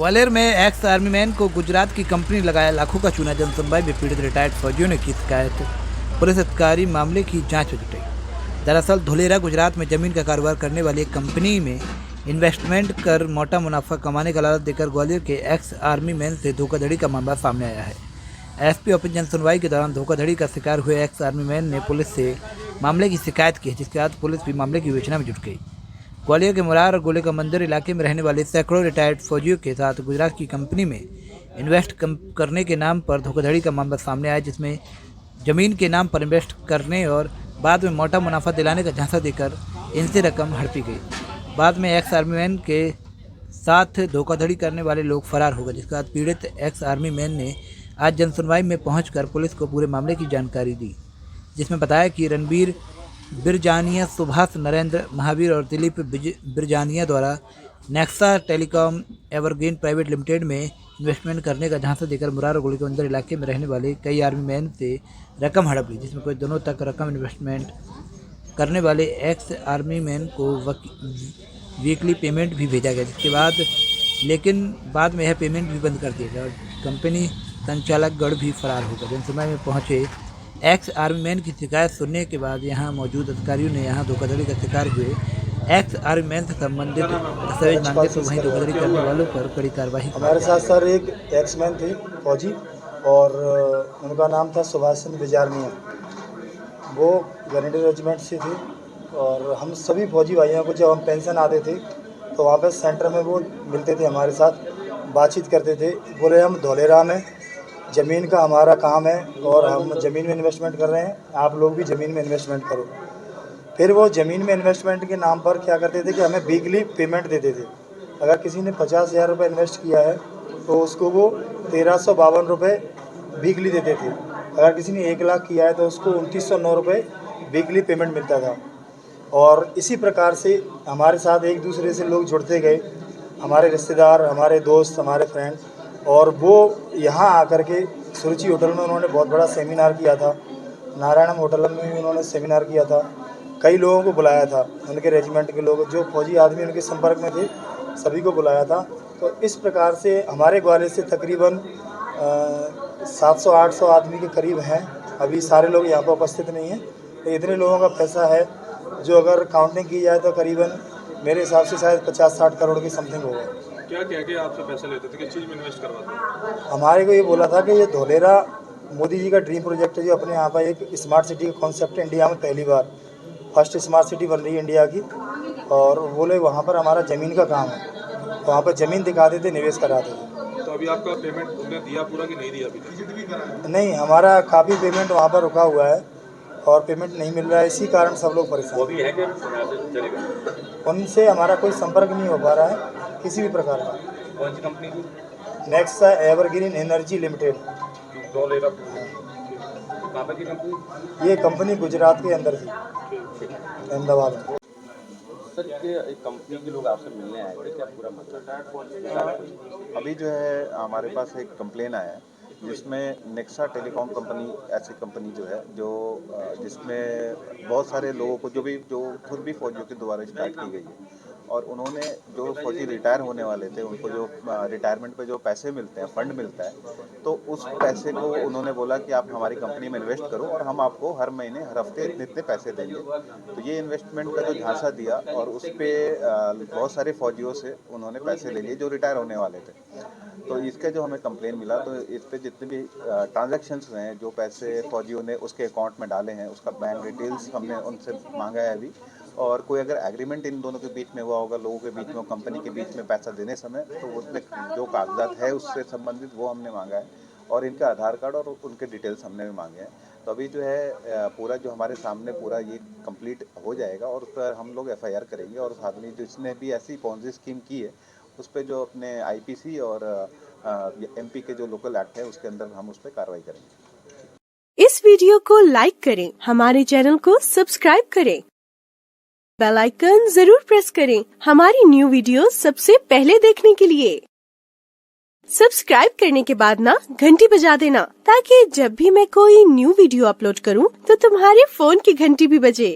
ग्वालियर में ex army man को गुजरात की कंपनी लगाया लाखों का चूना। जनसुनवाई में पीड़ित रिटायर्ड फौजियों ने की शिकायत। पुलिस अधिकारी मामले की जांच में जुटे। दरअसल धोलेरा गुजरात में जमीन का कारोबार करने वाली एक कंपनी में इन्वेस्टमेंट कर मोटा मुनाफा कमाने का लालच देकर ग्वालियर के एक्स आर्मी मैन से धोखाधड़ी का मामला सामने आया है। एसपी ऑफिस जनसुनवाई के दौरान धोखाधड़ी का शिकार हुए एक्स आर्मी मैन ने पुलिस से मामले की शिकायत की, जिसके बाद पुलिस भी मामले की विवेचना में जुट गई। ग्वालियर के मुरार और गोले का मंदिर इलाके में रहने वाले सैकड़ों रिटायर्ड फौजियों के साथ गुजरात की कंपनी में इन्वेस्ट करने के नाम पर धोखाधड़ी का मामला सामने आया, जिसमें जमीन के नाम पर इन्वेस्ट करने और बाद में मोटा मुनाफा दिलाने का झांसा देकर इनसे रकम हड़पी गई। बाद में एक्स आर्मी मैन के साथ धोखाधड़ी करने वाले लोग फरार हो गए, जिसके बाद पीड़ित एक्स आर्मी मैन ने आज जनसुनवाई में पहुंचकर पुलिस को पूरे मामले की जानकारी दी, जिसमें बताया कि रणबीर बिरजानिया, सुभाष नरेंद्र महावीर और दिलीप बिरजानिया द्वारा Nexa telecom evergreen private limited में इन्वेस्टमेंट करने का झांसा देकर मुरार और गोली के अंदर इलाके में रहने वाले कई आर्मी मैन से रकम हड़प ली, जिसमें कुछ दिनों तक रकम इन्वेस्टमेंट करने वाले एक्स आर्मी मैन को वीकली पेमेंट भी भेजा गया, जिसके बाद लेकिन बाद में यह पेमेंट भी बंद कर दिया गया और कंपनी संचालक गढ़ भी फरार हो गए। जनसुनवाई में पहुंचे एक्स आर्मी मैन की शिकायत सुनने के बाद यहां मौजूद अधिकारियों ने यहां धोखाधड़ी का शिकार हुए एक्स आर्मी मैन से संबंधित दस्तावेज मांगे, तो वहीं धोखाधड़ी करने वालों पर कड़ी कार्रवाई। हमारे साथ सर एक एक्स मैन थे फौजी और उनका नाम था सुभाष चंद्र बिजारनिया। वो ग्रेनेडियर रेजिमेंट से थे और हम सभी फौजी भाइयों को जब हम पेंशन आते थे तो वहाँ पे सेंटर में वो मिलते थे, हमारे साथ बातचीत करते थे। बोले हम धोलेरा में ज़मीन का हमारा काम है और हम ज़मीन में इन्वेस्टमेंट कर रहे हैं, आप लोग भी ज़मीन में इन्वेस्टमेंट करो। फिर वो ज़मीन में इन्वेस्टमेंट के नाम पर क्या करते थे कि हमें वीकली पेमेंट देते थे। अगर किसी ने 50,000 रुपये इन्वेस्ट किया है तो उसको वो 1352 रुपये वीकली देते थे। अगर किसी ने 1 लाख किया है तो उसको 2909 रुपये वीकली पेमेंट मिलता था। और इसी प्रकार से हमारे साथ एक दूसरे से लोग जुड़ते गए, हमारे रिश्तेदार, हमारे दोस्त, हमारे फ्रेंड। और वो यहाँ आकर के सुरुचि होटल में उन्होंने बहुत बड़ा सेमिनार किया था, नारायणम होटल में भी उन्होंने सेमिनार किया था। कई लोगों को बुलाया था, उनके रेजिमेंट के लोग जो फौजी आदमी उनके संपर्क में थे सभी को बुलाया था। तो इस प्रकार से हमारे ग्वालियर से तकरीबन 700-800 आदमी के करीब हैं। अभी सारे लोग यहाँ पर उपस्थित नहीं हैं, तो इतने लोगों का पैसा है जो अगर काउंटिंग की जाए तो करीबन मेरे हिसाब से शायद 50-60 करोड़ की समथिंग होगा। क्या कह के आपसे पैसे लेते थे, किस चीज़ में इन्वेस्ट करवाते थे? हमारे को ये बोला था कि ये धोलेरा मोदी जी का ड्रीम प्रोजेक्ट है, जो अपने यहाँ पर एक स्मार्ट सिटी का कॉन्सेप्ट है। इंडिया में पहली बार फर्स्ट स्मार्ट सिटी बन रही है इंडिया की। और बोले वहाँ पर हमारा ज़मीन का काम है, तो वहाँ पर ज़मीन दिखाते थे, निवेश कराते थे। तो अभी आपका पेमेंट उन्होंने दिया पूरा कि नहीं दिया अभी? नहीं, हमारा काफ़ी पेमेंट वहाँ पर रुका हुआ है और पेमेंट नहीं मिल रहा है, इसी कारण सब लोग परेशान। वो भी है कि उनसे हमारा कोई संपर्क नहीं हो पा रहा है किसी भी प्रकार का। कौन सी कंपनी की? Nexa evergreen energy limited. Dholera कहाँ पर की कंपनी? ये कंपनी गुजरात के अंदर थी, अहमदाबाद में। सर ये एक कंपनी के लोग आपसे मिलने आए थे, क्या पूरा मतलब? अभी जो है हमारे पास एक कंप्लेन आया है जिसमें नेक्सा टेलीकॉम कंपनी ऐसी कंपनी जो है जो जिसमें बहुत सारे लोगों को जो खुद भी फौजियों के द्वारा स्टार्ट की गई है। और उन्होंने जो फौजी रिटायर होने वाले थे उनको जो रिटायरमेंट पे जो पैसे मिलते हैं, फंड मिलता है, तो उस पैसे को उन्होंने बोला कि आप हमारी कंपनी में इन्वेस्ट करो और हम आपको हर महीने हर हफ्ते इतने इतने पैसे देंगे। तो ये इन्वेस्टमेंट का जो झांसा दिया और उस पर बहुत सारे फौजियों से उन्होंने पैसे ले लिए जो रिटायर होने वाले थे। तो इसके जो हमें कंप्लेन मिला, तो इस पर जितने भी ट्रांजैक्शंस हुए हैं, जो पैसे फौजियों ने उसके अकाउंट में डाले हैं, उसका बैंक डिटेल्स हमने उनसे मांगा है अभी। और कोई अगर एग्रीमेंट इन दोनों के बीच में हुआ होगा, लोगों के बीच में, कंपनी के बीच में पैसा देने समय, तो उसमें जो कागजात है उससे संबंधित वो हमने मांगा है और इनका आधार कार्ड और उनके डिटेल्स हमने भी मांगे हैं। तो अभी जो है पूरा जो हमारे सामने पूरा ये कंप्लीट हो जाएगा और उस पर हम लोग FIR करेंगे और उस आदमी जिसने भी ऐसी पॉन्जी स्कीम की है उस पर जो अपने IPC और MP के जो लोकल एक्ट है उसके अंदर हम उस पर कार्रवाई करेंगे। इस वीडियो को लाइक करें, हमारे चैनल को सब्सक्राइब करें, बेल आइकन जरूर प्रेस करें हमारी न्यू वीडियो सबसे पहले देखने के लिए। सब्सक्राइब करने के बाद ना घंटी बजा देना, ताकि जब भी मैं कोई न्यू वीडियो अपलोड करूं तो तुम्हारे फोन की घंटी भी बजे।